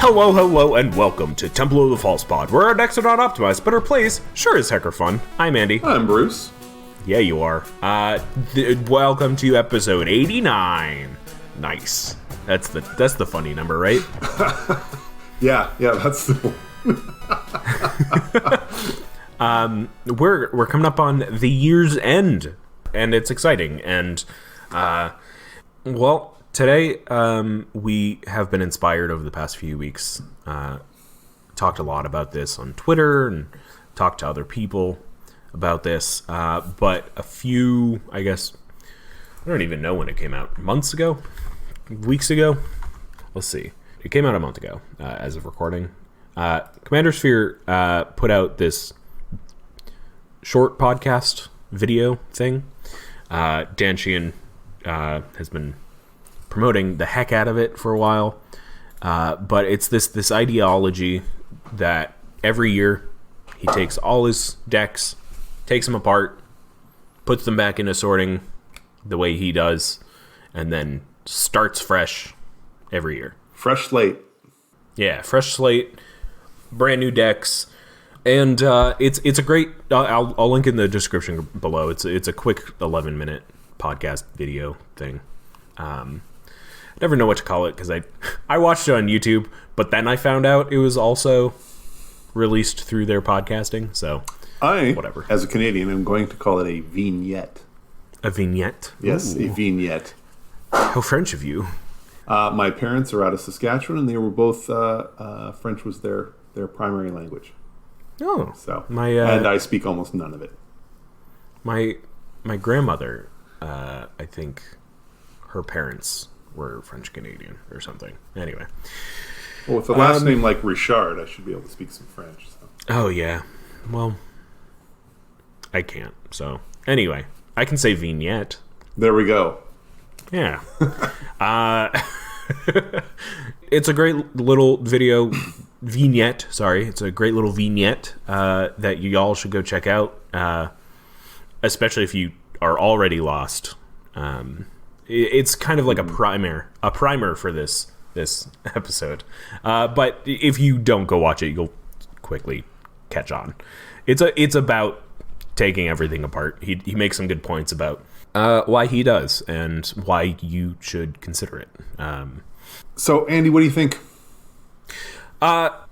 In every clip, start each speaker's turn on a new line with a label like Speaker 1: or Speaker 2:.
Speaker 1: Hello, and welcome to Temple of the False Pod, where our decks are not optimized, but our plays sure as heck are fun. I'm Andy.
Speaker 2: I'm Bruce.
Speaker 1: Yeah, you are. Welcome to episode 89. Nice. That's the funny number, right?
Speaker 2: Yeah, that's the
Speaker 1: one. We're coming up on the year's end, and it's exciting. And today we have been inspired over the past few weeks. Talked a lot about this on Twitter and talked to other people about this. But a few, I guess, I don't even know when it came out. Months ago? Weeks ago? Let's see. It came out a month ago, as of recording. Commander Sphere put out this short podcast video thing. Dan Sheehan has been promoting the heck out of it for a while. But it's this ideology that every year he takes all his decks, takes them apart, puts them back into sorting the way he does, and then starts fresh every year.
Speaker 2: fresh slate.
Speaker 1: Yeah, fresh slate, brand new decks, and it's a great. I'll link in the description below. It's a quick 11-minute podcast video thing. I never know what to call it because I watched it on YouTube, but then I found out it was also released through their podcasting. So whatever.
Speaker 2: As a Canadian, am going to call it a vignette.
Speaker 1: A vignette?
Speaker 2: Yes,
Speaker 1: Ooh.
Speaker 2: a vignette.
Speaker 1: How French of you.
Speaker 2: My parents are out of Saskatchewan, and they were both French was their primary language.
Speaker 1: Oh,
Speaker 2: so
Speaker 1: and
Speaker 2: I speak almost none of it.
Speaker 1: My grandmother, I think her parents were French Canadian or something. Anyway,
Speaker 2: well, with a last name like Richard, I should be able to speak some French. So.
Speaker 1: Oh yeah, well, I can't. So anyway, I can say vignette.
Speaker 2: There we go.
Speaker 1: Yeah. It's a great little video vignette. Sorry, it's a great little vignette that you all should go check out, especially if you are already lost. It's kind of like a primer for this episode. But if you don't go watch it, you'll quickly catch on. It's about taking everything apart. He makes some good points about why he does and why you should consider it.
Speaker 2: So, Andy, what do you think?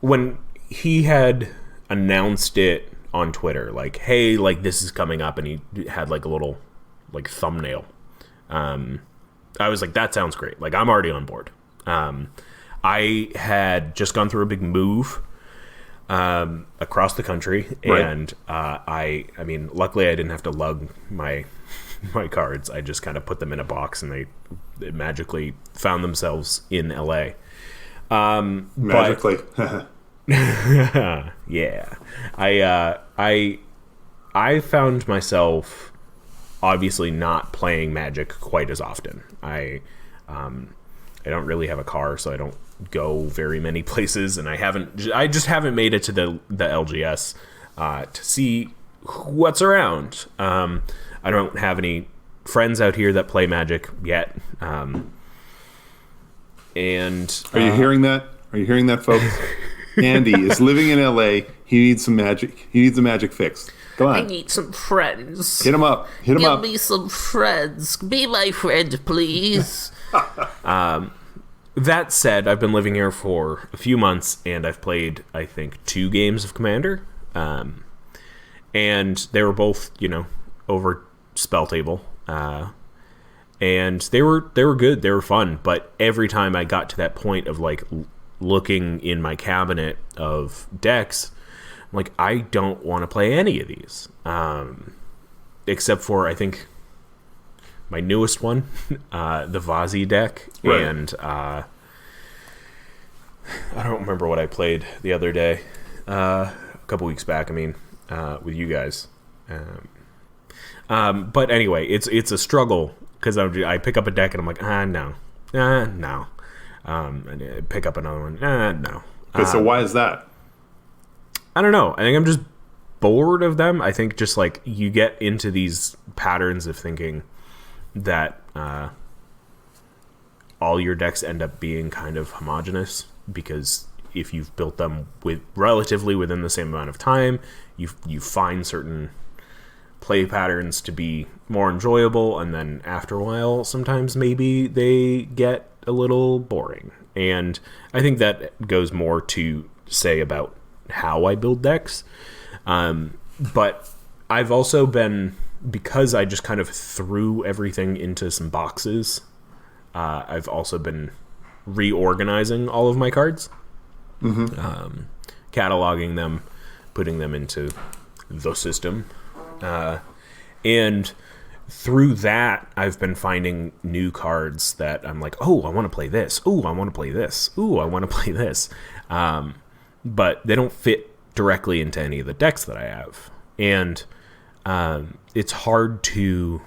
Speaker 1: When he had announced it on Twitter, like, hey, like, this is coming up, and he had, like, a little, like, thumbnail, I was like, that sounds great. Like, I'm already on board. I had just gone through a big move across the country,
Speaker 2: right.
Speaker 1: And I mean, luckily I didn't have to lug my cards. I just kind of put them in a box, and they magically found themselves in LA.
Speaker 2: Magically.
Speaker 1: Yeah. I found myself obviously not playing Magic quite as often. I don't really have a car, so I don't go very many places, and I just haven't made it to the LGS to see what's around. I don't have any friends out here that play Magic yet. And
Speaker 2: are you hearing that? Are you hearing that, folks? Andy is living in LA. He needs some magic. He needs a magic fix. Come on.
Speaker 3: I need some friends.
Speaker 2: Hit him up. Give
Speaker 3: me some friends. Be my friend, please.
Speaker 1: That said, I've been living here for a few months, and I've played, I think, 2 games of Commander. And they were both, over spell table. And they were good. They were fun. But every time I got to that point of, like, looking in my cabinet of decks, I'm like, I don't want to play any of these. Except for, I think, my newest one, the Vazi deck. Right. And I don't remember what I played the other day. A couple weeks back, with you guys. But anyway, it's a struggle, because I pick up a deck and I'm like, no. And I pick up another one, no.
Speaker 2: Okay, so why is that?
Speaker 1: I don't know. I think I'm just bored of them. I think just like you get into these patterns of thinking that all your decks end up being kind of homogenous because if you've built them with relatively within the same amount of time, you find certain play patterns to be more enjoyable, and then after a while, sometimes maybe they get a little boring. And I think that goes more to say about how I build decks. But I've also been, because I just kind of threw everything into some boxes, I've also been reorganizing all of my cards, cataloging them, putting them into the system. And through that, I've been finding new cards that I'm like, oh, I want to play this. Oh, I want to play this. Ooh, I want to play this. But they don't fit directly into any of the decks that I have. And it's hard to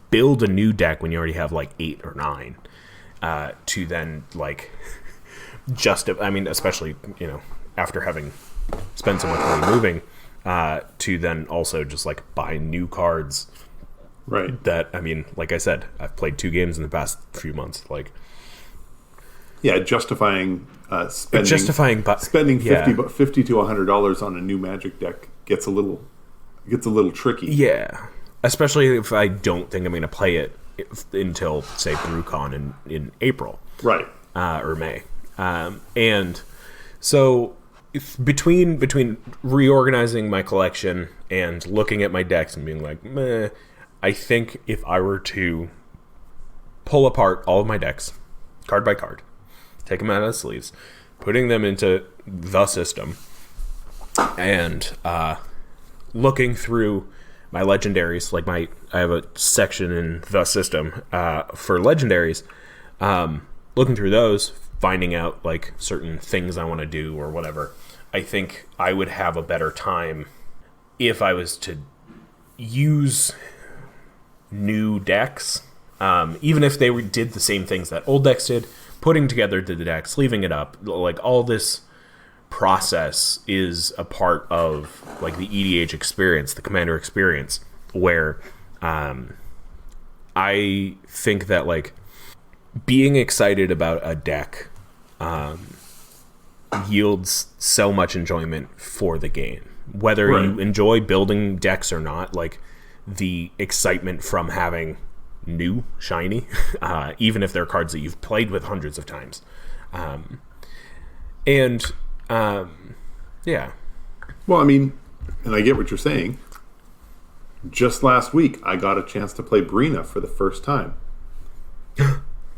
Speaker 1: build a new deck when you already have like 8 or 9 to then like especially, after having spent so much money moving, to then also just like buy new cards.
Speaker 2: Right.
Speaker 1: That, like I said, I've played 2 games in the past few months. Like,
Speaker 2: yeah, justifying spending 50 to $100 on a new Magic deck gets a little tricky.
Speaker 1: Yeah, especially if I don't think I'm going to play it until, say, BrewCon in April,
Speaker 2: right,
Speaker 1: or May, and so between reorganizing my collection and looking at my decks and being like, meh, I think if I were to pull apart all of my decks, card by card, take them out of the sleeves, putting them into the system, and looking through my legendaries, like I have a section in the system for legendaries, looking through those, finding out like certain things I want to do or whatever. I think I would have a better time if I was to use new decks, even if they did the same things that old decks did, putting together the decks, leaving it up, like all this process is a part of like the EDH experience, the Commander experience, where I think that like being excited about a deck yields so much enjoyment for the game, whether you enjoy building decks or not. Like the excitement from having new shiny, even if they're cards that you've played with hundreds of times, yeah.
Speaker 2: Well, and I get what you're saying. Just last week, I got a chance to play Brina for the first time.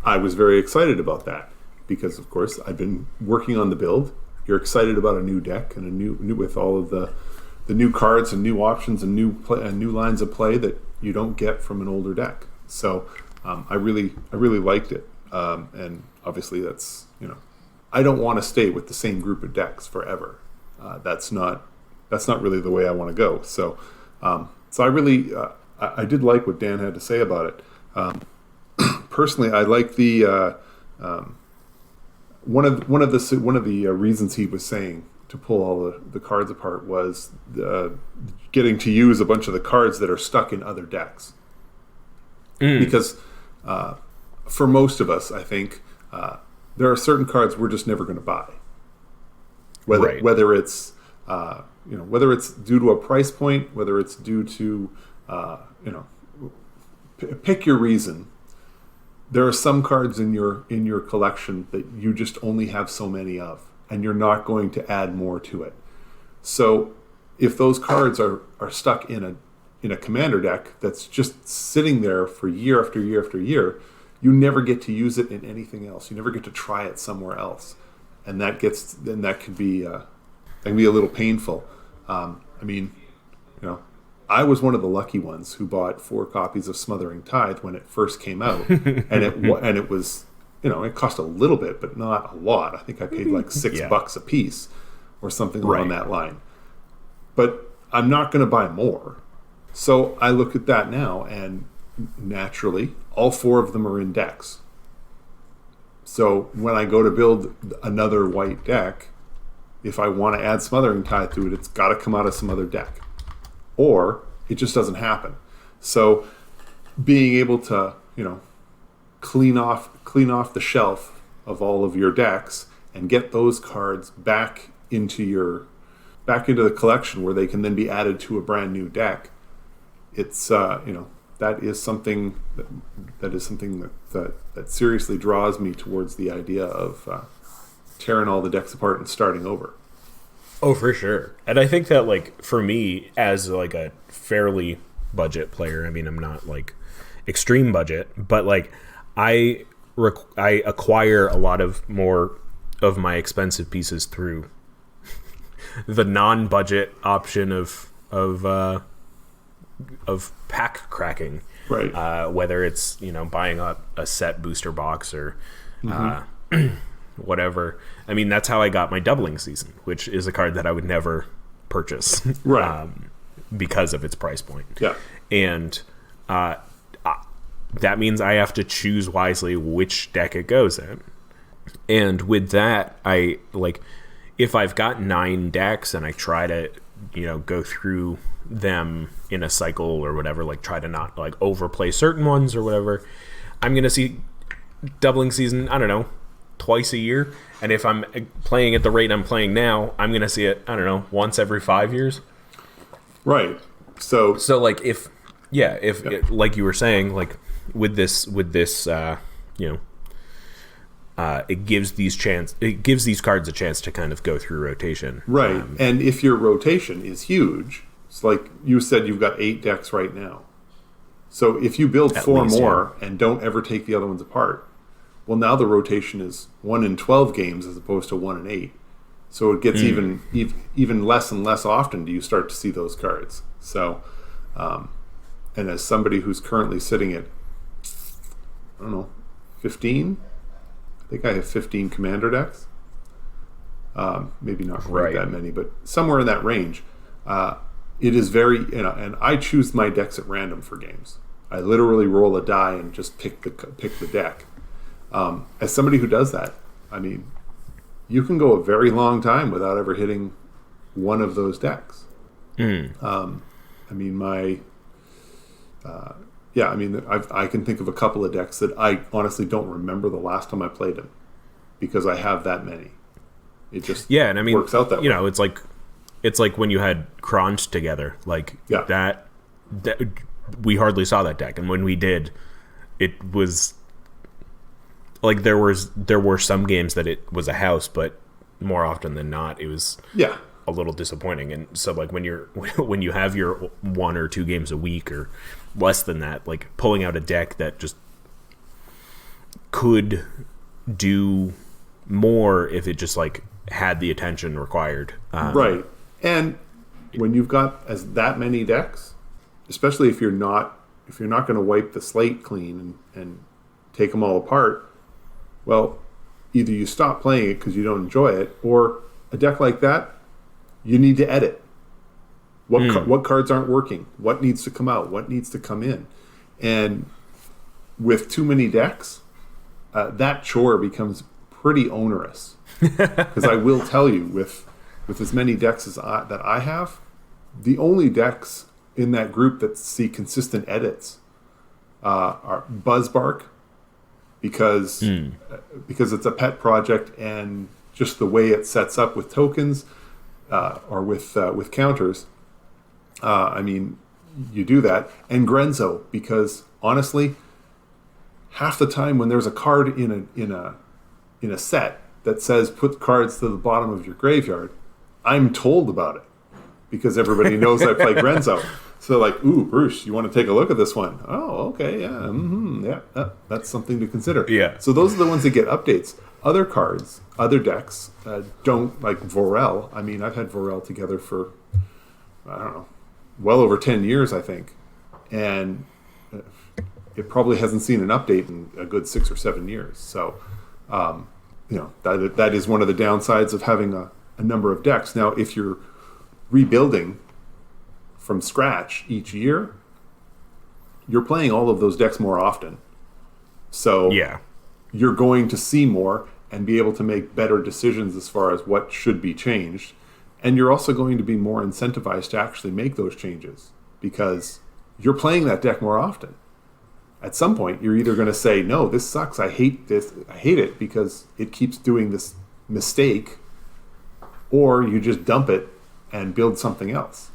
Speaker 2: I was very excited about that because, of course, I've been working on the build. You're excited about a new deck and a new with all of the new cards and new options and new lines of play that you don't get from an older deck. So I really liked it, and obviously that's I don't want to stay with the same group of decks forever. That's not really the way I want to go. So I really I did like what Dan had to say about it. Personally, I like the one of the reasons he was saying to pull all the cards apart was getting to use a bunch of the cards that are stuck in other decks. Because for most of us, I think there are certain cards we're just never going to buy. Whether it's whether it's due to a price point, whether it's due to pick your reason. There are some cards in your collection that you just only have so many of, and you're not going to add more to it. So if those cards are stuck in a commander deck that's just sitting there for year after year after year, you never get to use it in anything else. You never get to try it somewhere else, and that can be a little painful. I was one of the lucky ones who bought 4 copies of Smothering Tithe when it first came out, and it was it cost a little bit, but not a lot. I think I paid like $6 a piece or something along that line. But I'm not going to buy more. So I look at that now, and naturally, all 4 of them are in decks. So when I go to build another white deck, if I want to add Smothering Tithe to it, it's got to come out of some other deck. Or it just doesn't happen. So being able to, clean off the shelf of all of your decks and get those cards back into the collection where they can then be added to a brand new deck. It's that is something that seriously draws me towards the idea of tearing all the decks apart and starting over.
Speaker 1: Oh, for sure. And I think that, like, for me, as like a fairly budget player, I mean, I'm not like extreme budget, but like I acquire a lot of more of my expensive pieces through the non-budget option of pack cracking,
Speaker 2: right?
Speaker 1: Whether it's buying a set booster box or whatever. I mean, that's how I got my doubling season, which is a card that I would never purchase,
Speaker 2: right?
Speaker 1: Because of its price point.
Speaker 2: Yeah,
Speaker 1: and that means I have to choose wisely which deck it goes in. And with that, I like, if I've got 9 decks and I try to, go through them in a cycle or whatever, like try to not like overplay certain ones or whatever, I'm going to see doubling season, I don't know, twice a year. And if I'm playing at the rate I'm playing now, I'm going to see it, I don't know, once every 5 years.
Speaker 2: Right. So
Speaker 1: like if like you were saying, like with this, it gives these cards a chance to kind of go through rotation.
Speaker 2: Right. And if your rotation is huge, it's like you said, you've got 8 decks right now. So if you build 4 more and don't ever take the other ones apart, well, now the rotation is 1 in 12 games as opposed to 1 in 8. So it gets even less and less often do you start to see those cards. So, and as somebody who's currently sitting at, I don't know, 15, I think I have 15 commander decks. Maybe not quite that many, but somewhere in that range. It is very, and I choose my decks at random for games. I literally roll a die and just pick the deck. As somebody who does that, I mean, you can go a very long time without ever hitting one of those decks. I mean, I can think of a couple of decks that I honestly don't remember the last time I played them because I have that many. It just
Speaker 1: and I mean,
Speaker 2: works out that way.
Speaker 1: It's like when you had Kronz together, like that we hardly saw that deck, and when we did, it was like there were some games that it was a house, but more often than not, it was a little disappointing. And so like when you have your 1 or 2 games a week or less than that, like pulling out a deck that just could do more if it just like had the attention required.
Speaker 2: Right. And when you've got that many decks, especially if you're not going to wipe the slate clean and take them all apart, well, either you stop playing it because you don't enjoy it, or a deck like that, you need to edit. What cards aren't working? What needs to come out? What needs to come in? And with too many decks, that chore becomes pretty onerous. Because I will tell you, with as many decks that I have, the only decks in that group that see consistent edits are Buzzbark, because it's a pet project, and just the way it sets up with tokens or with counters. I mean, you do that. And Grenzo, because honestly, half the time when there's a card in a set that says put cards to the bottom of your graveyard, I'm told about it because everybody knows I play Grenzo. So like, ooh, Bruce, you want to take a look at this one? Oh, okay, yeah, that's something to consider.
Speaker 1: Yeah.
Speaker 2: So those are the ones that get updates. Other cards, other decks don't, like Vorel. I mean, I've had Vorel together for, I don't know, well over 10 years, I think. And it probably hasn't seen an update in a good 6 or 7 years. So, that is one of the downsides of having a number of decks. Now, if you're rebuilding from scratch each year, you're playing all of those decks more often. So you're going to see more and be able to make better decisions as far as what should be changed. And you're also going to be more incentivized to actually make those changes because you're playing that deck more often. At some point, you're either going to say, no, this sucks. I hate this. I hate it because it keeps doing this mistake, or you just dump it and build something else.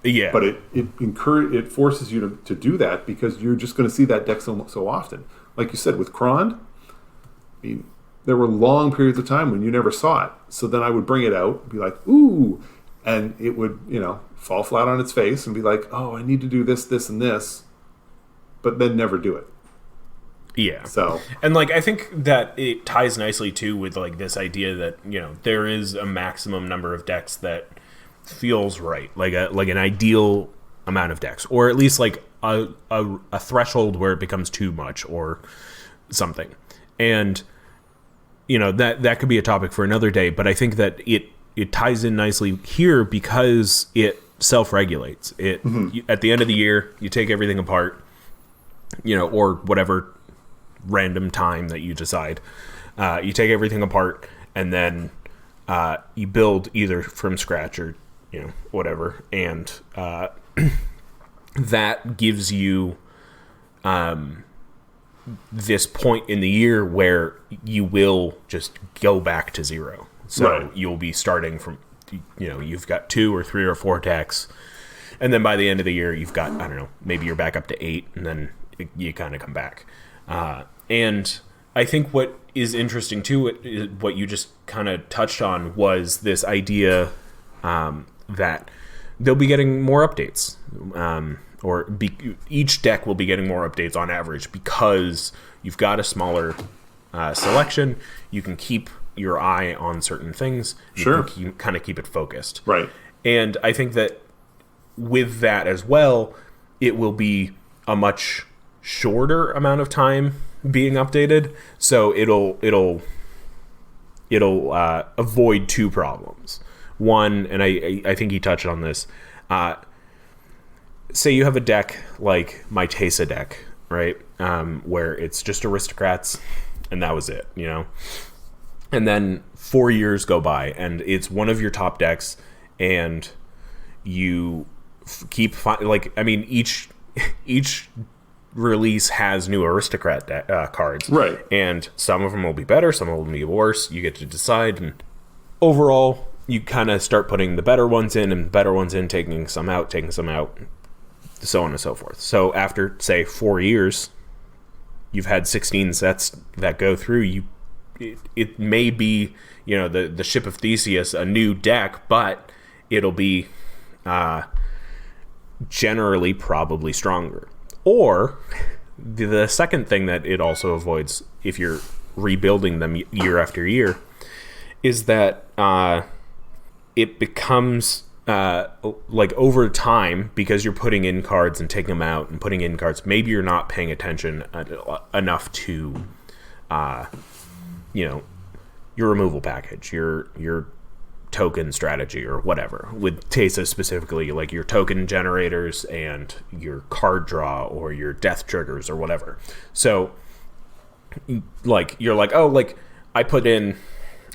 Speaker 1: Yeah.
Speaker 2: But it forces you to do that because you're just going to see that deck so often. Like you said, with Krond, I mean, there were long periods of time when you never saw it. So then I would bring it out and be like, ooh, and it would, fall flat on its face and be like, oh, I need to do this, this, and this, but then never do it.
Speaker 1: Yeah.
Speaker 2: So,
Speaker 1: and like I think that it ties nicely too with like this idea that there is a maximum number of decks that feels right, like an ideal amount of decks, or at least like a threshold where it becomes too much or something. And that could be a topic for another day, but I think that it ties in nicely here because it self-regulates. At the end of the year, you take everything apart, or whatever random time that you decide. You take everything apart, and then you build either from scratch or whatever, and that gives you this point in the year where you will just go back to zero. So
Speaker 2: right.
Speaker 1: You'll be starting from, you've got 2 or 3 or 4 decks, and then by the end of the year, you've got, I don't know, maybe you're back up to 8, and then you kind of come back. And I think what is interesting too, what you just kind of touched on, was this idea that they'll be getting more updates, each deck will be getting more updates on average because you've got a smaller selection. You can keep your eye on certain things.
Speaker 2: Sure.
Speaker 1: You can kind of keep it focused.
Speaker 2: Right.
Speaker 1: And I think that with that as well, it will be a much shorter amount of time being updated. So it'll avoid 2 problems. One, and I think he touched on this, say you have a deck like my Tesa deck, right? Where it's just aristocrats and that was it, And then 4 years go by and it's one of your top decks, and you keep each release has new aristocrat cards,
Speaker 2: right?
Speaker 1: And some of them will be better, some of them will be worse. You get to decide, and overall, you kind of start putting the better ones in and better ones in, taking some out, so on and so forth. So after, say, 4 years, you've had 16 sets that go through. It may be, the Ship of Theseus, a new deck, but it'll be generally probably stronger. Or the second thing that it also avoids, if you're rebuilding them year after year, is that it becomes over time, because you're putting in cards and taking them out and putting in cards, maybe you're not paying attention enough to your removal package, your token strategy, or whatever. With Tesa specifically, like your token generators and your card draw or your death triggers or whatever. So you're like, oh, like I put in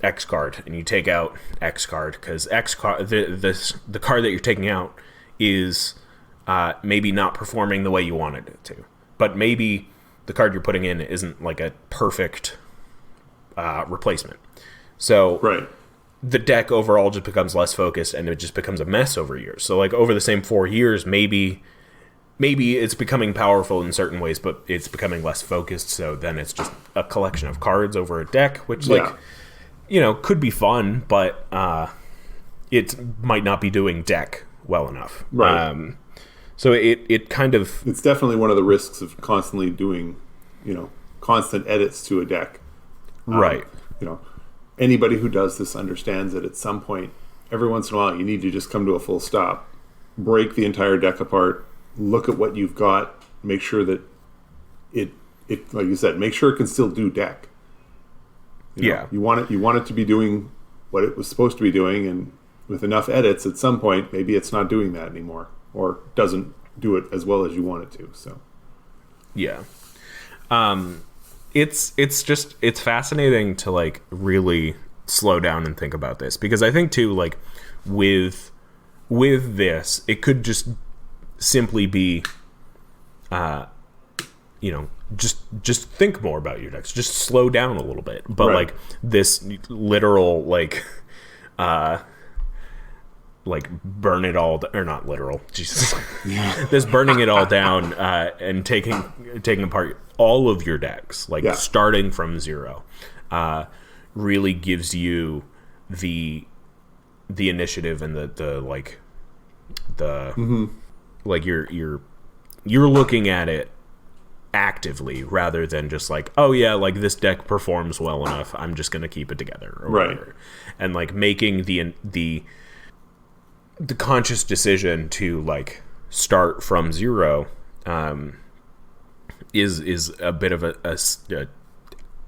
Speaker 1: X card, and you take out X card because X card, the card that you're taking out is maybe not performing the way you wanted it to, but maybe the card you're putting in isn't like a perfect replacement. So
Speaker 2: right.
Speaker 1: The deck overall just becomes less focused, and it just becomes a mess over years. So like over the same 4 years, maybe it's becoming powerful in certain ways, but it's becoming less focused. So then it's just a collection of cards over a deck, which could be fun, but it might not be doing deck well enough.
Speaker 2: Right.
Speaker 1: So it kind of...
Speaker 2: It's definitely one of the risks of constantly doing, constant edits to a deck.
Speaker 1: Right.
Speaker 2: Anybody who does this understands that at some point, every once in a while, you need to just come to a full stop, break the entire deck apart, look at what you've got, make sure that it like you said, make sure it can still do deck. You want it to be doing what it was supposed to be doing, and with enough edits, at some point, maybe it's not doing that anymore, or doesn't do it as well as you want it to. So,
Speaker 1: yeah, it's fascinating to like really slow down and think about this, because I think too, like with this, it could just simply be, just think more about your decks. Just slow down a little bit. But
Speaker 2: Right.
Speaker 1: like this literal like burn it all or not literal, Jesus. This burning it all down and taking apart all of your decks, like starting from zero, really gives you the initiative and the like you're looking at it actively rather than just like, oh yeah, like this deck performs well enough, I'm just gonna keep it together or whatever. And like making the conscious decision to like start from zero is a bit of a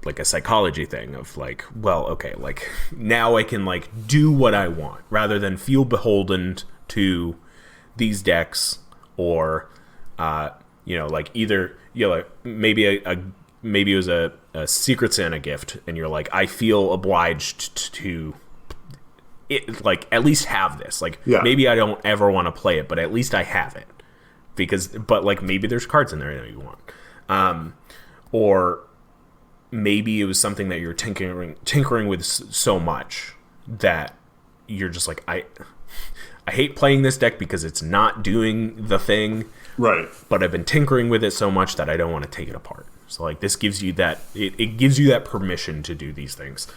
Speaker 1: like a psychology thing of like, well, okay, like now I can like do what I want rather than feel beholden to these decks or like either like maybe maybe it was a Secret Santa gift and you're like, I feel obliged to like at least have this, like maybe I don't ever want to play it, but at least I have it but like maybe there's cards in there that you want, or maybe it was something that you're tinkering with so much that you're just like, I hate playing this deck because it's not doing the thing,
Speaker 2: right? But
Speaker 1: I've been tinkering with it so much that I don't want to take it apart. So like this gives you that it gives you that permission to do these things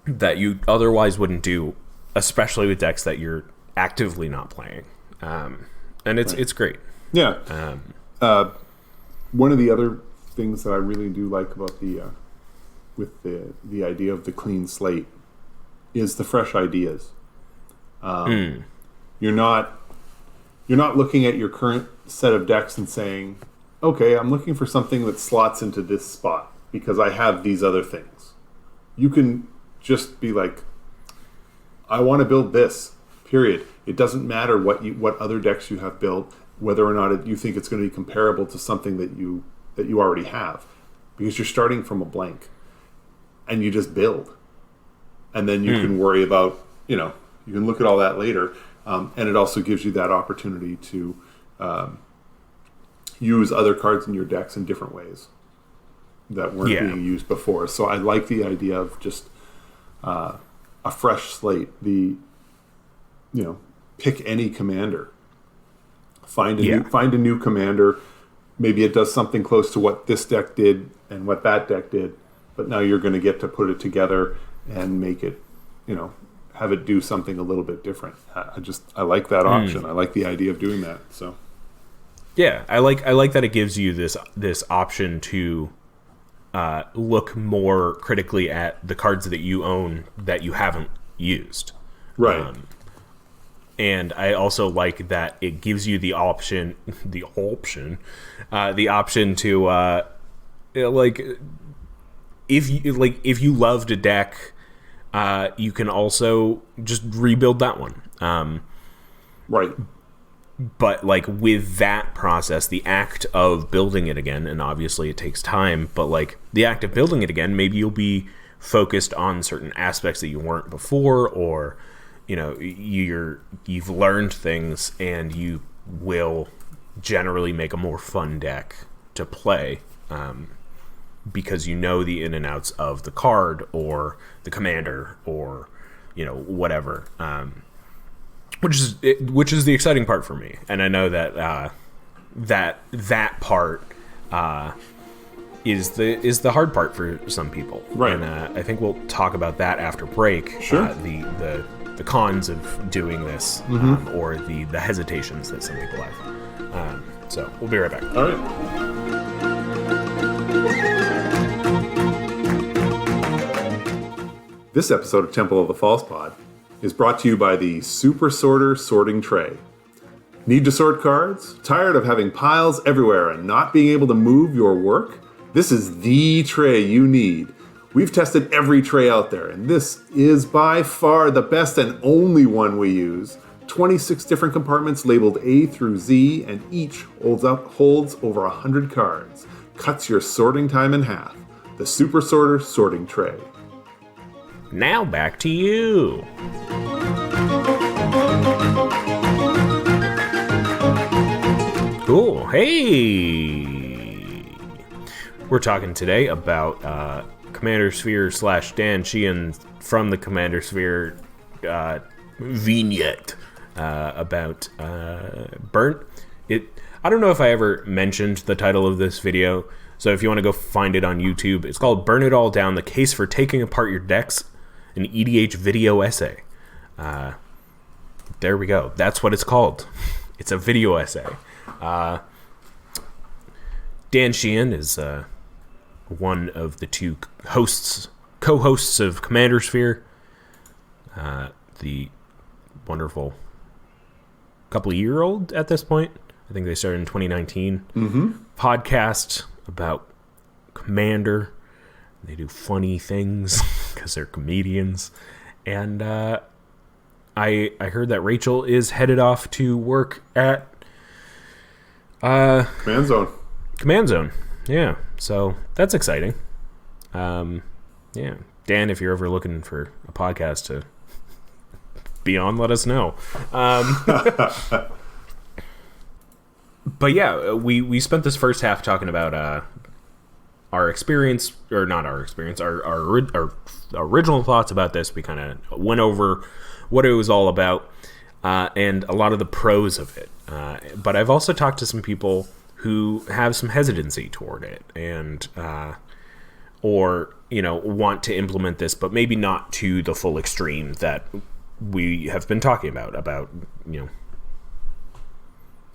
Speaker 1: that you otherwise wouldn't do, especially with decks that you're actively not playing. And it's great.
Speaker 2: Yeah. One of the other things that I really do like about the idea of the clean slate is the fresh ideas. You're not looking at your current set of decks and saying, okay, I'm looking for something that slots into this spot because I have these other things. You can just be like, I want to build this, period. It doesn't matter what other decks you have built, whether or not you think it's going to be comparable to something that you already have, because you're starting from a blank and you just build. And then you can worry about, you can look at all that later. And it also gives you that opportunity to use other cards in your decks in different ways that weren't being used before. So I like the idea of just a fresh slate. Pick any commander. Find a new commander. Maybe it does something close to what this deck did and what that deck did, but now you're going to get to put it together and make it, have it do something a little bit different. I like that option. I like the idea of doing that. So
Speaker 1: yeah, I like that it gives you this option to look more critically at the cards that you own that you haven't used.
Speaker 2: Right.
Speaker 1: And I also like that it gives you the option to like if you loved a deck, you can also just rebuild that one.
Speaker 2: Right.
Speaker 1: But like with that process, the act of building it again, and obviously it takes time, but like the act of building it again, maybe you'll be focused on certain aspects that you weren't before, or you've learned things and you will generally make a more fun deck to play because you know the in and outs of the card or the commander or whatever, which is the exciting part for me. And I know that that part is the hard part for some people,
Speaker 2: right?
Speaker 1: And I think we'll talk about that after break.
Speaker 2: Sure.
Speaker 1: The cons of doing this, or the hesitations that some people have. So we'll be right back.
Speaker 2: All right. This episode of Temple of the False Pod is brought to you by the Super Sorter Sorting Tray. Need to sort cards? Tired of having piles everywhere and not being able to move your work? This is the tray you need. We've tested every tray out there, and this is by far the best and only one we use. 26 different compartments labeled A through Z, and each holds over 100 cards. Cuts your sorting time in half. The Super Sorter Sorting Tray.
Speaker 1: Now back to you. Cool. Hey! We're talking today about Commander Sphere / Dan Sheehan from the Commander Sphere vignette about Burnt. I don't know if I ever mentioned the title of this video, so if you want to go find it on YouTube, it's called Burn It All Down, the Case for Taking Apart Your Decks, an EDH video essay. There we go. That's what it's called. It's a video essay. Dan Sheehan is one of the two co-hosts of Commander Sphere, the wonderful couple-year-old at this point. I think they started in 2019. Podcast about Commander. They do funny things because they're comedians. And I heard that Rachel is headed off to work at
Speaker 2: Command Zone.
Speaker 1: Command Zone. Yeah. So that's exciting. Yeah. Dan, if you're ever looking for a podcast to be on, let us know. But yeah, we spent this first half talking about our experience, or not our experience, our original thoughts about this. We kind of went over what it was all about and a lot of the pros of it. But I've also talked to some people who have some hesitancy toward it and or want to implement this, but maybe not to the full extreme that we have been talking about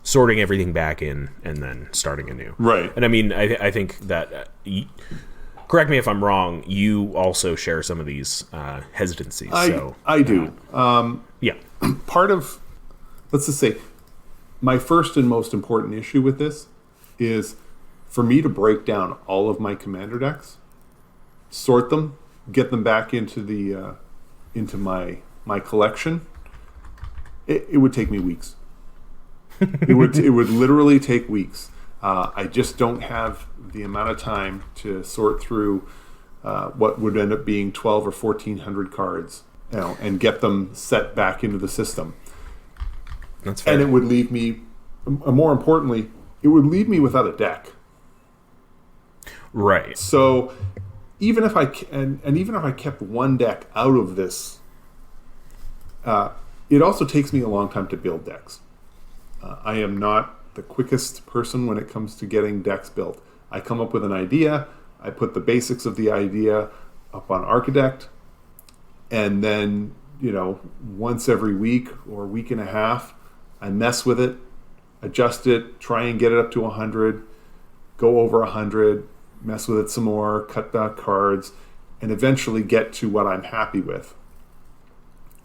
Speaker 1: sorting everything back in and then starting anew. Right. And I mean, I think that, correct me if I'm wrong, you also share some of these hesitancies.
Speaker 2: I do.
Speaker 1: Yeah.
Speaker 2: Part of, let's just say, my first and most important issue with this is for me to break down all of my commander decks, sort them, get them back into the into my collection. It would take me weeks. It would literally take weeks. I just don't have the amount of time to sort through what would end up being 12 or 1,400 cards, and get them set back into the system.
Speaker 1: That's fair.
Speaker 2: And it would leave me, more importantly, it would leave me without a deck.
Speaker 1: Right.
Speaker 2: So even if I kept one deck out of this, it also takes me a long time to build decks. I am not the quickest person when it comes to getting decks built. I come up with an idea, I put the basics of the idea up on Architect, and then, once every week or week and a half, I mess with it, adjust it, try and get it up to 100, go over 100, mess with it some more, cut back cards, and eventually get to what I'm happy with.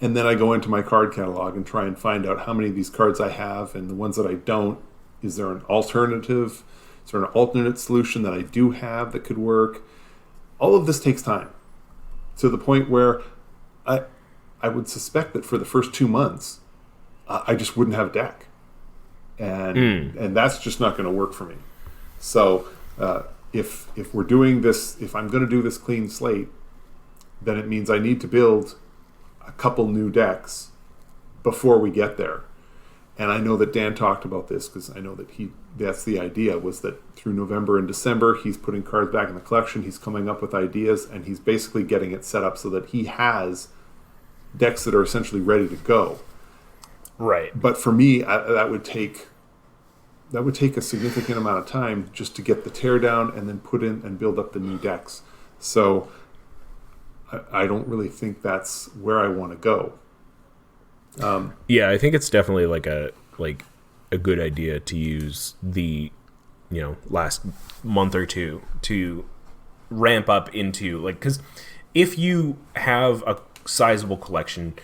Speaker 2: And then I go into my card catalog and try and find out how many of these cards I have, and the ones that I don't, is there an alternative? Is there an alternate solution that I do have that could work? All of this takes time, to the point where I would suspect that for the first 2 months, I just wouldn't have a deck. And that's just not going to work for me. So if we're doing this, if I'm going to do this clean slate, then it means I need to build a couple new decks before we get there. And I know that Dan talked about this because I know that that's the idea, was that through November and December, he's putting cards back in the collection, he's coming up with ideas, and he's basically getting it set up so that he has decks that are essentially ready to go.
Speaker 1: Right.
Speaker 2: But for me, that would take a significant amount of time just to get the teardown and then put in and build up the new decks. So I don't really think that's where I want to go.
Speaker 1: Yeah, I think it's definitely like a good idea to use the last month or two to ramp up into, because if you have a sizable collection,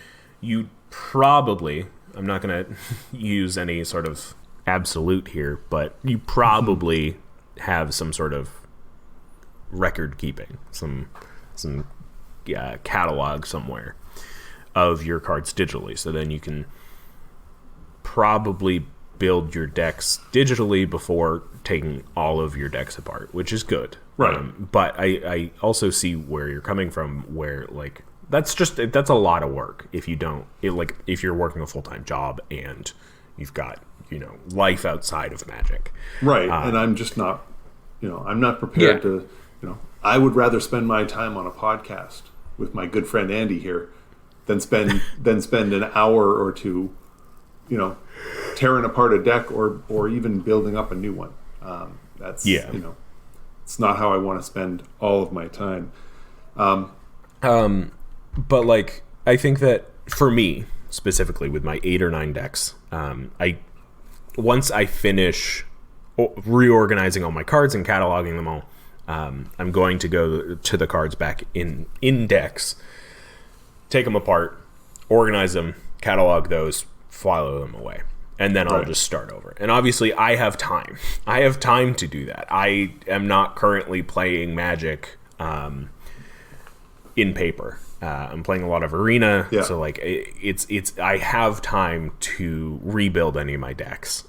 Speaker 1: you probably, I'm not going to use any sort of absolute here, but you probably have some sort of record keeping, some catalog somewhere of your cards digitally, so then you can probably build your decks digitally before taking all of your decks apart, which is good.
Speaker 2: Right.
Speaker 1: But I also see where you're coming from, where that's a lot of work if you don't, if you're working a full-time job and you've got life outside of Magic.
Speaker 2: Right, and I'm just not, I'm not prepared to, I would rather spend my time on a podcast with my good friend Andy here than spend an hour or two, tearing apart a deck or even building up a new one. That's it's not how I want to spend all of my time.
Speaker 1: But like, I think that for me specifically with my 8 or 9 decks, once I finish reorganizing all my cards and cataloging them all, I'm going to go to the cards back in decks, take them apart, organize them, catalog those, file them away, and then I'll just start over. And obviously I have time. I have time to do that. I am not currently playing Magic in paper. I'm playing a lot of Arena, so like it's I have time to rebuild any of my decks.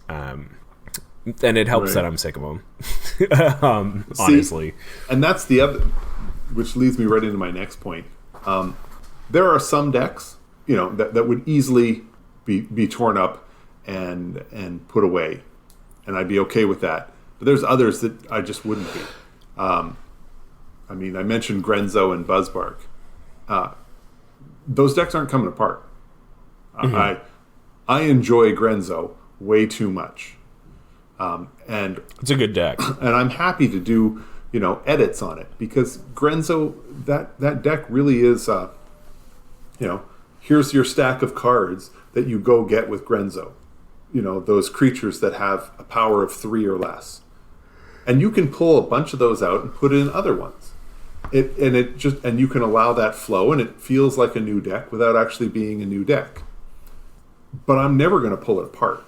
Speaker 1: And it helps that I'm sick of them. Honestly.
Speaker 2: And that's the other, which leads me right into my next point. There are some decks, that would easily be torn up and put away, and I'd be okay with that. But there's others that I just wouldn't be. I mentioned Grenzo and Buzzbark. Those decks aren't coming apart. Mm-hmm. I enjoy Grenzo way too much. And
Speaker 1: it's a good deck,
Speaker 2: and I'm happy to do edits on it, because Grenzo, that deck really is here's your stack of cards that you go get with Grenzo, those creatures that have a power of 3 or less, and you can pull a bunch of those out and put in other ones. And you can allow that flow, and it feels like a new deck without actually being a new deck. But I'm never going to pull it apart.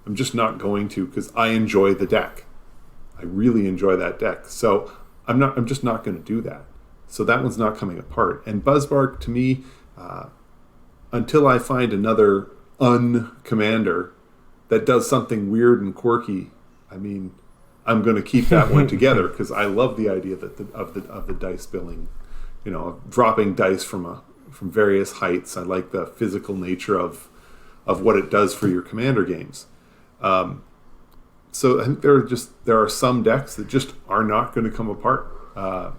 Speaker 2: I'm just not going to, because I enjoy the deck. I really enjoy that deck. So I'm just not going to do that. So that one's not coming apart. And Buzzbark, to me, until I find another uncommander that does something weird and quirky, I'm going to keep that one together, because I love the idea of the dice billing, of dropping dice from various heights. I like the physical nature of what it does for your commander games. So I think there are some decks that just are not going to come apart. I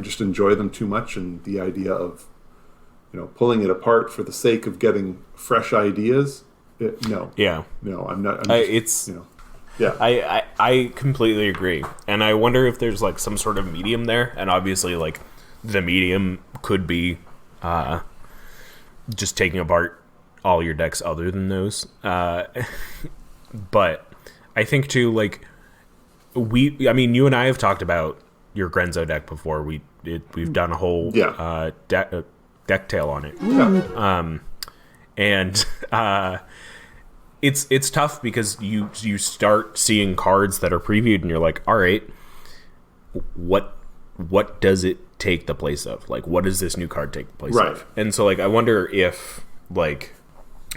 Speaker 2: just enjoy them too much, and the idea of pulling it apart for the sake of getting fresh ideas. No, I'm not.
Speaker 1: I completely agree, and I wonder if there's like some sort of medium there, and obviously like the medium could be just taking apart all your decks other than those. But I think too, like you and I have talked about your Grenzo deck before. We've done a whole deck tale on it.
Speaker 2: Yeah.
Speaker 1: And it's tough, because you start seeing cards that are previewed and you're like, all right, what does it take the place of? Like, what does this new card take the place of? And so like I wonder if, like,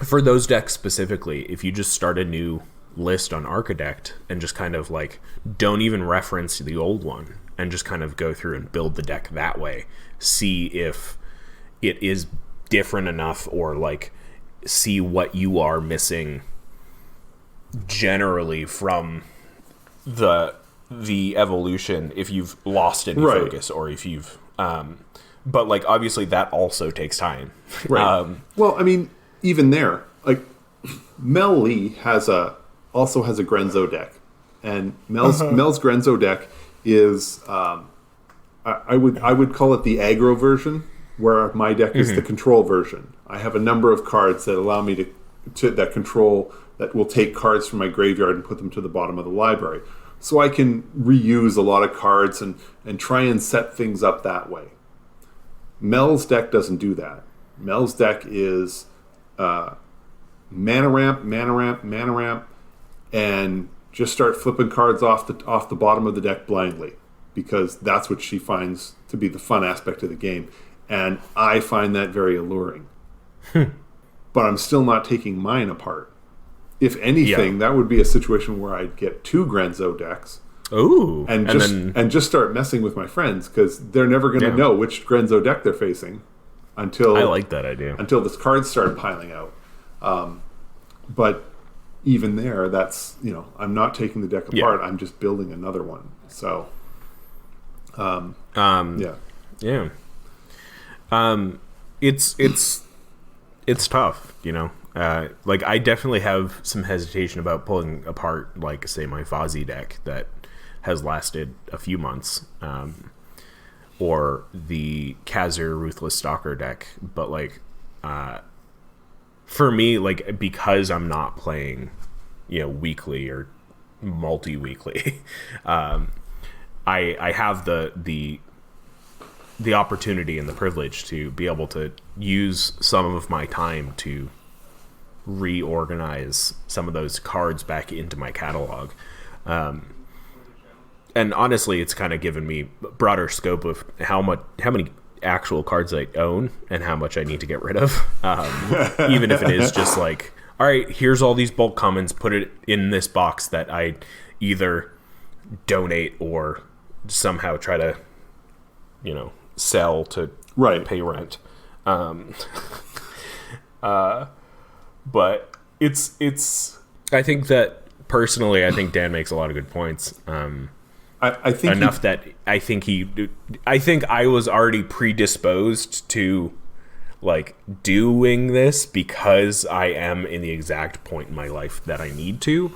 Speaker 1: for those decks specifically, if you just start a new list on Archidect and just kind of like don't even reference the old one and just kind of go through and build the deck that way, see if it is different enough, or like see what you are missing generally from the evolution, if you've lost any focus, or if you've but like obviously that also takes time.
Speaker 2: Well, even there, like Mel Lee also has a Grenzo deck, and Mel's Grenzo deck is I would call it the aggro version, where my deck is the control version. I have a number of cards that allow me to that control, that will take cards from my graveyard and put them to the bottom of the library, so I can reuse a lot of cards and try and set things up that way. Mel's deck doesn't do that. Mel's deck is mana ramp, and just start flipping cards off the bottom of the deck blindly, because that's what she finds to be the fun aspect of the game, and I find that very alluring. But I'm still not taking mine apart. If anything, that would be a situation where I'd get 2 Grenzo decks.
Speaker 1: Ooh,
Speaker 2: and just start messing with my friends, because they're never going to know which Grenzo deck they're facing until
Speaker 1: I like that idea.
Speaker 2: Until the cards start piling out. But even there, that's, I'm not taking the deck apart. I'm just building another one. So, yeah.
Speaker 1: Yeah. It's tough, like I definitely have some hesitation about pulling apart, like, say, my Fozzie deck that has lasted a few months, or the Khazir Ruthless Stalker deck. But like, for me, like, because I'm not playing, weekly or multi-weekly, I have the opportunity and the privilege to be able to use some of my time to reorganize some of those cards back into my catalog. And honestly, it's kind of given me broader scope of how many actual cards I own and how much I need to get rid of. Even if it is just like, all right, here's all these bulk commons, put it in this box that I either donate or somehow try to, sell to pay rent. But it's I think that personally, I think Dan makes a lot of good points.
Speaker 2: I think
Speaker 1: enough that I think I was already predisposed to like doing this because I am in the exact point in my life that I need to.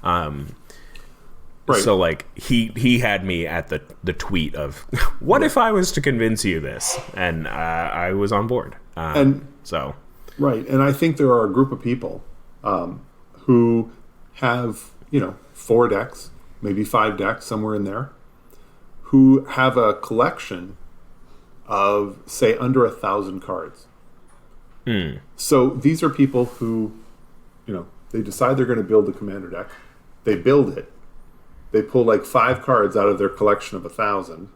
Speaker 1: Right. So like he had me at the tweet of what if I was to convince you this, and I was on board. And
Speaker 2: I think there are a group of people who have 4 decks, maybe 5 decks, somewhere in there, who have a collection of, say, under 1,000 cards. So these are people who, they decide they're going to build a commander deck. They build it. They pull like 5 cards out of their collection of 1,000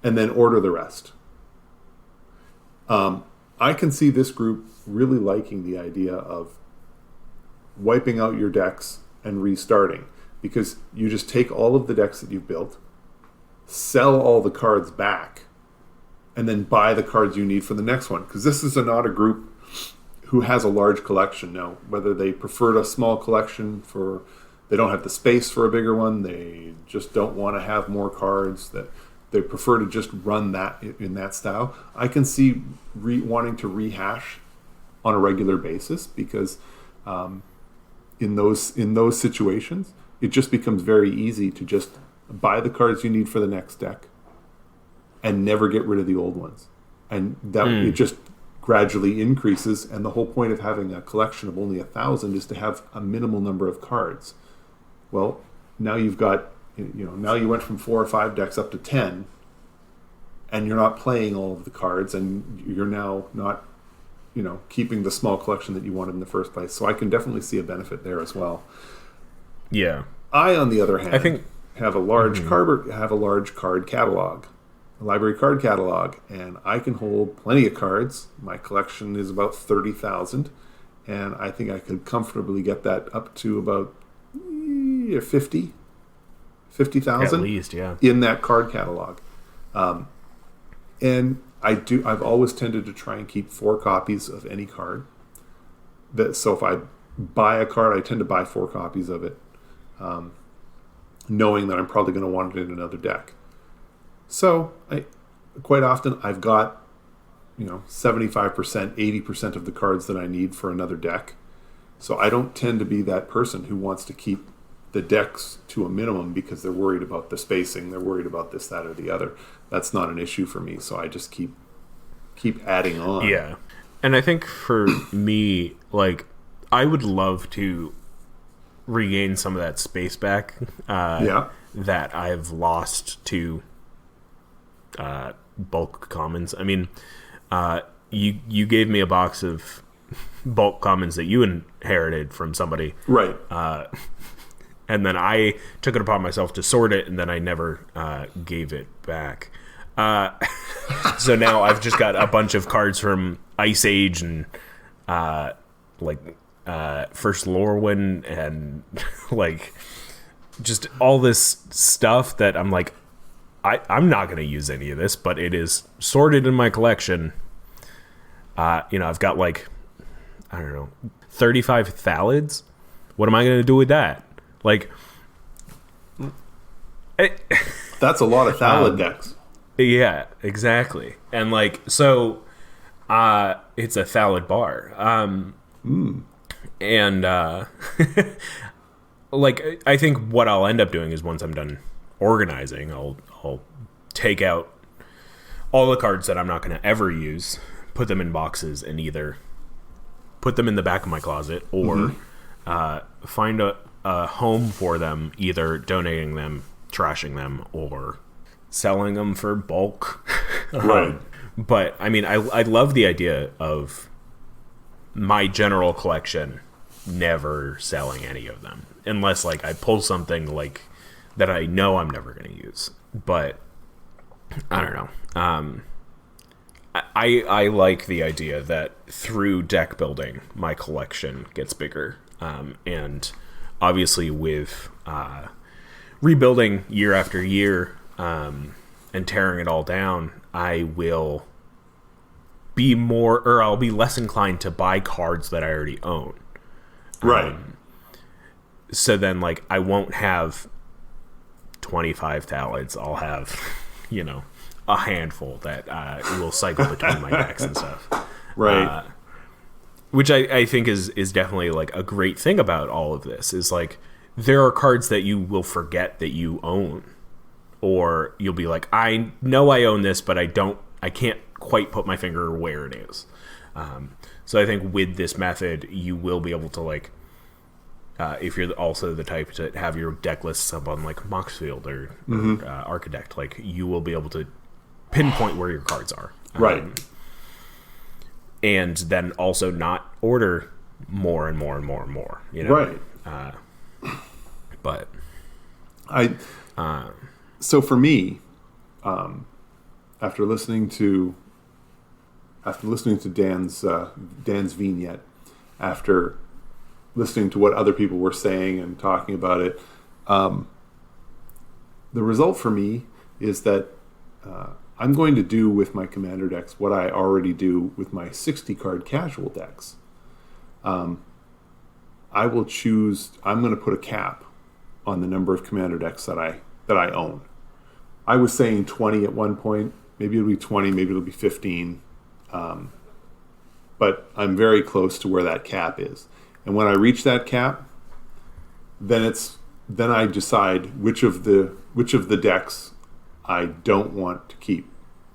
Speaker 2: and then order the rest. I can see this group really liking the idea of wiping out your decks and restarting, because you just take all of the decks that you've built, sell all the cards back, and then buy the cards you need for the next one. Because this is not a group who has a large collection now. Whether they preferred a small collection for... They don't have the space for a bigger one. They just don't want to have more cards. That they prefer to just run that in that style. I can see wanting to rehash on a regular basis, because in those situations, it just becomes very easy to just buy the cards you need for the next deck and never get rid of the old ones, and that it just gradually increases. And the whole point of having a collection of only 1,000 is to have a minimal number of cards. Well, now you've got, now you went from 4 or 5 decks up to 10, and you're not playing all of the cards, and you're now not, keeping the small collection that you wanted in the first place. So I can definitely see a benefit there as well.
Speaker 1: Yeah.
Speaker 2: I, on the other hand, have a large card catalog, a library card catalog, and I can hold plenty of cards. My collection is about 30,000, and I think I could comfortably get that up to about 50,000
Speaker 1: at least, yeah,
Speaker 2: in that card catalog. And I've always tended to try and keep 4 copies of any card. So if I buy a card, I tend to buy 4 copies of it, knowing that I'm probably going to want it in another deck. So quite often I've got 75%, 80% of the cards that I need for another deck. So I don't tend to be that person who wants to keep the decks to a minimum because they're worried about the spacing, they're worried about this, that, or the other. That's not an issue for me, so I just keep adding on.
Speaker 1: Yeah. And I think for me, like, I would love to regain some of that space back that I've lost to bulk commons. I mean, you gave me a box of bulk commons that you inherited from somebody.
Speaker 2: Right.
Speaker 1: And then I took it upon myself to sort it, and then I never gave it back. So now I've just got a bunch of cards from Ice Age and First Lorwyn and like just all this stuff that I'm like, I'm not going to use any of this, but it is sorted in my collection. I've got 35 Thalids, What am I going to do with that? Like,
Speaker 2: That's a lot of Thallid decks.
Speaker 1: yeah, exactly. And like, so it's a Thallid bar. And like, I think what I'll end up doing is once I'm done organizing, I'll take out all the cards that I'm not going to ever use, put them in boxes, and either put them in the back of my closet or find a home for them, either donating them, trashing them, or selling them for bulk.
Speaker 2: Right.
Speaker 1: But I mean, I love the idea of my general collection never selling any of them, unless like I pull something like that I know I'm never going to use. But I don't know. I like the idea that through deck building, my collection gets bigger. And obviously with rebuilding year after year and tearing it all down, I will be more, or I'll be less inclined to buy cards that I already own.
Speaker 2: Right.
Speaker 1: So then, like, I won't have 25 Thallids. I'll have, you know, a handful that will cycle between my decks and stuff.
Speaker 2: Right.
Speaker 1: Which I think is definitely, like, a great thing about all of this is, like, there are cards that you will forget that you own. Or you'll be like, I know I own this, but I can't quite put my finger where it is. So I think with this method, you will be able to, like, if you're also the type to have your deck lists up on, like, Moxfield or Architect, like, you will be able to pinpoint where your cards are.
Speaker 2: Right.
Speaker 1: And then also not order more and more and more and more, you know?
Speaker 2: Right.
Speaker 1: But
Speaker 2: so for me, after listening to Dan's vignette, after listening to what other people were saying and talking about it, the result for me is that I'm going to do with my commander decks what I already do with my 60 card casual decks. I'm going to put a cap on the number of commander decks that I own. I was saying 20 at one point. Maybe it'll be 20, maybe it'll be 15. But I'm very close to where that cap is. And when I reach that cap, then I decide which of the decks I don't want to keep,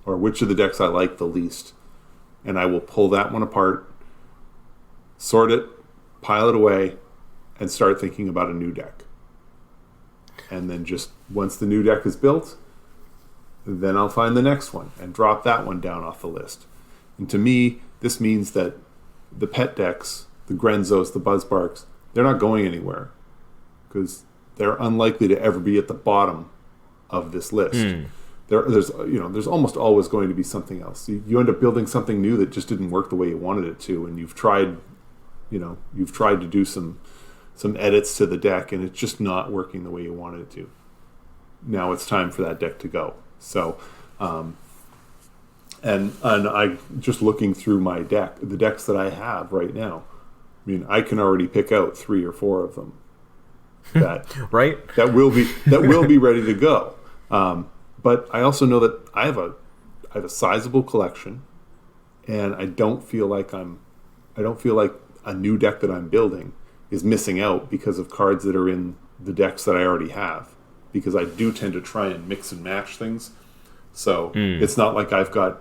Speaker 2: or which of the decks I like the least. And I will pull that one apart, sort it, pile it away, and start thinking about a new deck. And then just once the new deck is built, then I'll find the next one and drop that one down off the list. And to me, this means that the pet decks, the Grenzos, the Buzzbarks, they're not going anywhere because they're unlikely to ever be at the bottom of this list. There's almost always going to be something else. You end up building something new that just didn't work the way you wanted it to, and you've tried to do some edits to the deck, and it's just not working the way you wanted it to. Now it's time for that deck to go. So, and I just looking through my deck, the decks that I have right now. I mean, I can already pick out 3 or 4 of them that
Speaker 1: right
Speaker 2: that will be ready to go. But I also know that I have a sizable collection, and I don't feel like a new deck that I'm building is missing out because of cards that are in the decks that I already have. Because I do tend to try and mix and match things, so it's not like I've got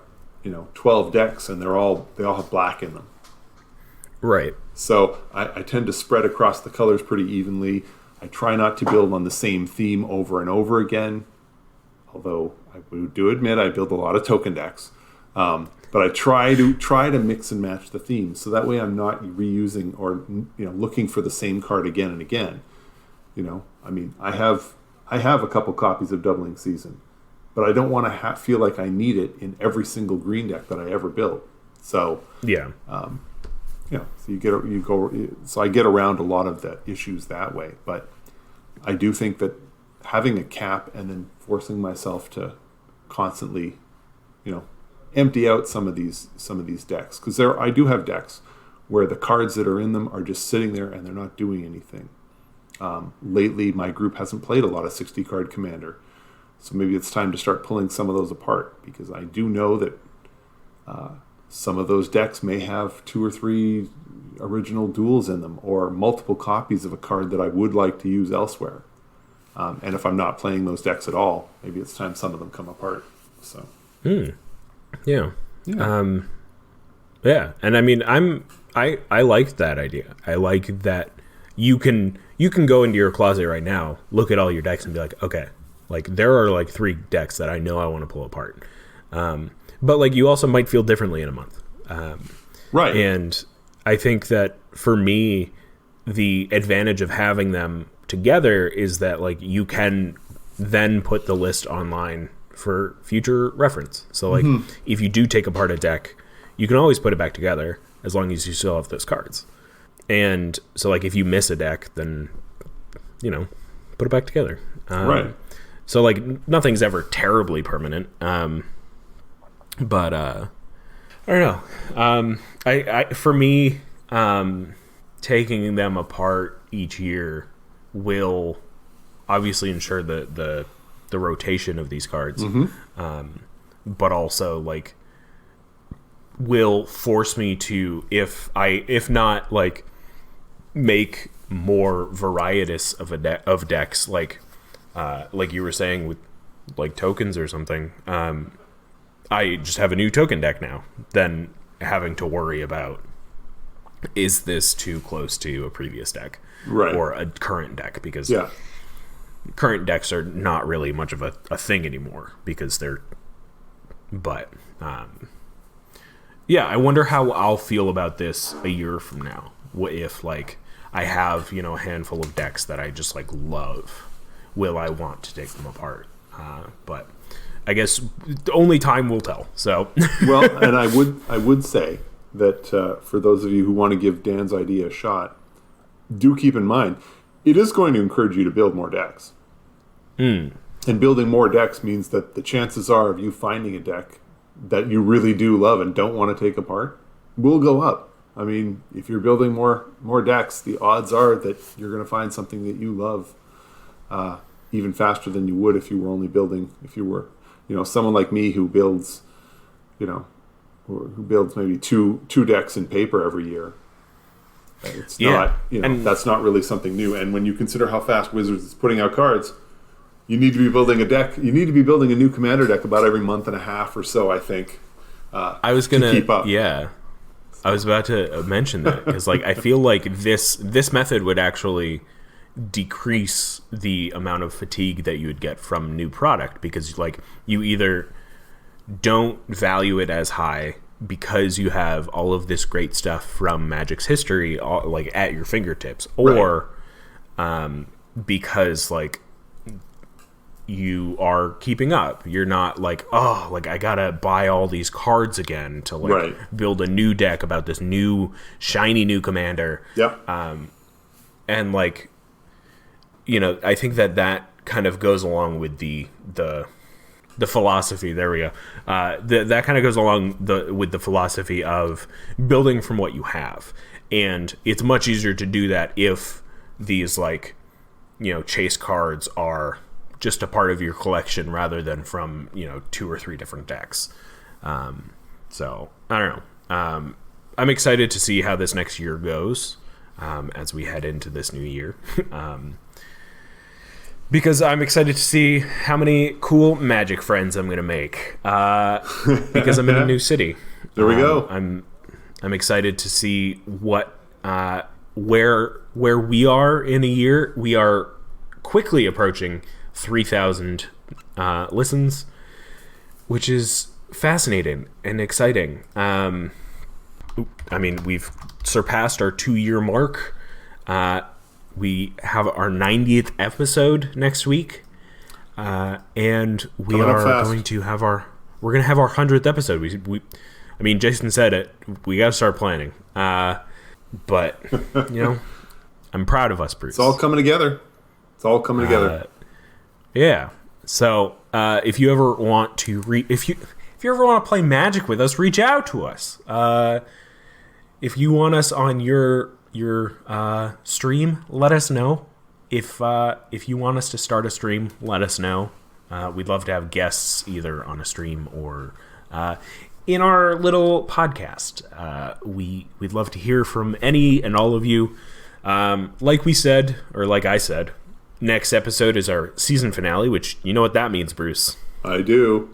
Speaker 2: 12 decks and they all have black in them.
Speaker 1: Right.
Speaker 2: So I tend to spread across the colors pretty evenly. I try not to build on the same theme over and over again, although I do admit I build a lot of token decks. But I try to mix and match the themes, so that way I'm not reusing or looking for the same card again and again. I mean, I have a couple copies of Doubling Season, but I don't want to feel like I need it in every single green deck that I ever built. So
Speaker 1: yeah,
Speaker 2: so I get around a lot of the issues that way. But I do think that having a cap and then forcing myself to constantly, empty out some of these decks, because I do have decks where the cards that are in them are just sitting there and they're not doing anything. Lately, my group hasn't played a lot of 60 card Commander, so maybe it's time to start pulling some of those apart, because I do know that some of those decks may have 2 or 3 original duels in them, or multiple copies of a card that I would like to use elsewhere. And if I'm not playing those decks at all, maybe it's time some of them come apart. So,
Speaker 1: yeah. And I mean, I like that idea. I like that you can go into your closet right now, look at all your decks, and be like, okay, like there are like 3 decks that I know I want to pull apart. But like you also might feel differently in a month.
Speaker 2: right.
Speaker 1: And I think that for me, the advantage of having them together is that like you can then put the list online for future reference. So like if you do take apart a deck, you can always put it back together as long as you still have those cards. And so like if you miss a deck, then put it back together.
Speaker 2: Right.
Speaker 1: So like nothing's ever terribly permanent. But I don't know. I for me, taking them apart each year will obviously ensure the rotation of these cards, but also like will force me to, if not like make more varietous of decks, like you were saying with like tokens or something. I just have a new token deck now, than having to worry about, is this too close to a previous deck,
Speaker 2: right,
Speaker 1: or a current deck, because current decks are not really much of a thing anymore, because they're, but I wonder how I'll feel about this a year from now. What if like I have a handful of decks that I just like love? Will I want to take them apart? But I guess only time will tell. So
Speaker 2: well, and I would say that for those of you who want to give Dan's idea a shot, do keep in mind it is going to encourage you to build more decks. And building more decks means that the chances are of you finding a deck that you really do love and don't want to take apart will go up. I mean, if you're building more decks, the odds are that you're going to find something that you love even faster than you would if you were only building, if you were, someone like me who builds, who builds maybe two decks in paper every year. It's not, and that's not really something new. And when you consider how fast Wizards is putting out cards, you need to be building a deck. You need to be building a new Commander deck about every month and a half or so, I think.
Speaker 1: I was gonna
Speaker 2: keep up.
Speaker 1: Yeah, I was about to mention that, because like I feel like this method would actually decrease the amount of fatigue that you would get from new product, because like you either don't value it as high because you have all of this great stuff from Magic's history like at your fingertips, or because like you are keeping up. You're not like, oh, like I gotta buy all these cards again to like build a new deck about this new shiny new commander. And like, I think that kind of goes along with the philosophy. There we go. That kind of goes along with the philosophy of building from what you have, and it's much easier to do that if these like chase cards are just a part of your collection rather than from 2 or 3 different decks. So I don't know. I'm excited to see how this next year goes as we head into this new year. Because I'm excited to see how many cool Magic friends I'm going to make. Because I'm in a new city.
Speaker 2: There we go.
Speaker 1: I'm excited to see what where we are in a year. We are quickly approaching 3,000 listens, which is fascinating and exciting. I mean, we've surpassed our 2-year mark. We have our 90th episode next week, and we are going to have our 100th episode. I mean, Jason said it. We got to start planning. But I'm proud of us, Bruce.
Speaker 2: It's all coming together.
Speaker 1: Yeah. So if you ever want to if you ever want to play Magic with us, reach out to us. if you want us on your stream, let us know. If you want us to start a stream, let us know. We'd love to have guests either on a stream or in our little podcast. We'd love to hear from any and all of you. Like we said, or like I said, next episode is our season finale, which you know what that means, Bruce.
Speaker 2: I do.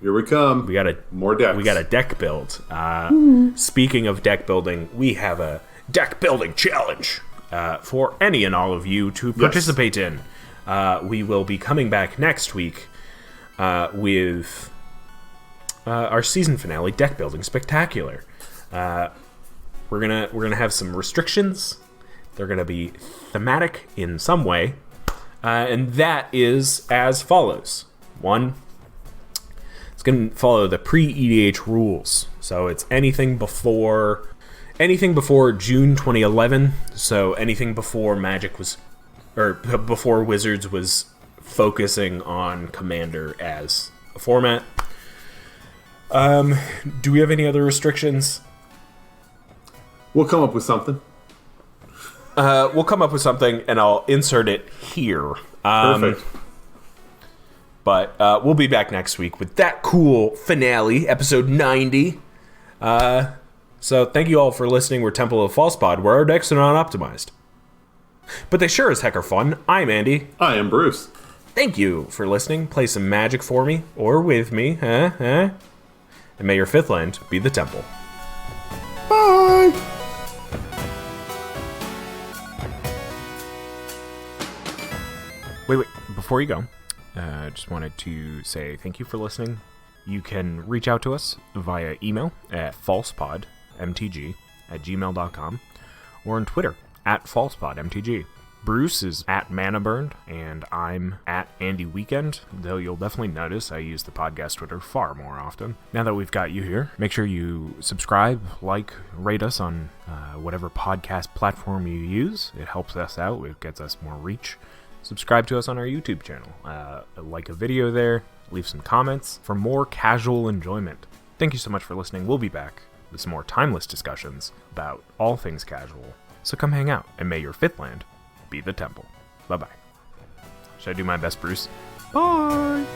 Speaker 2: Here we come.
Speaker 1: We got
Speaker 2: more decks.
Speaker 1: We got a deck build. Speaking of deck building, we have a deck building challenge for any and all of you to participate in. We will be coming back next week with our season finale deck building spectacular. We're gonna have some restrictions. They're gonna be thematic in some way, and that is as follows. 1. It's gonna follow the pre-EDH rules, so it's anything before June 2011. So anything before Magic was, or before Wizards was focusing on Commander as a format. Do we have any other restrictions?
Speaker 2: We'll come up with something.
Speaker 1: We'll come up with something, and I'll insert it here.
Speaker 2: Perfect.
Speaker 1: But we'll be back next week with that cool finale, episode 90. So thank you all for listening. We're Temple of Falsepod, where our decks are not optimized, but they sure as heck are fun. I'm Andy.
Speaker 2: I am Bruce.
Speaker 1: Thank you for listening. Play some Magic for me, or with me, And may your 5th land be the Temple.
Speaker 2: Bye!
Speaker 1: Wait, before you go, I just wanted to say thank you for listening. You can reach out to us via email at falsepodmtg@gmail.com or on Twitter at falsepodmtg. Bruce is at ManaBurned, and I'm at Andy Weekend, though you'll definitely notice I use the podcast Twitter far more often. Now that we've got you here, make sure you subscribe, like, rate us on whatever podcast platform you use. It helps us out. It gets us more reach. Subscribe to us on our YouTube channel. Like a video there. Leave some comments for more casual enjoyment. Thank you so much for listening. We'll be back with some more timeless discussions about all things casual. So come hang out, and may your 5th land be the Temple. Bye-bye. Should I do my best, Bruce? Bye!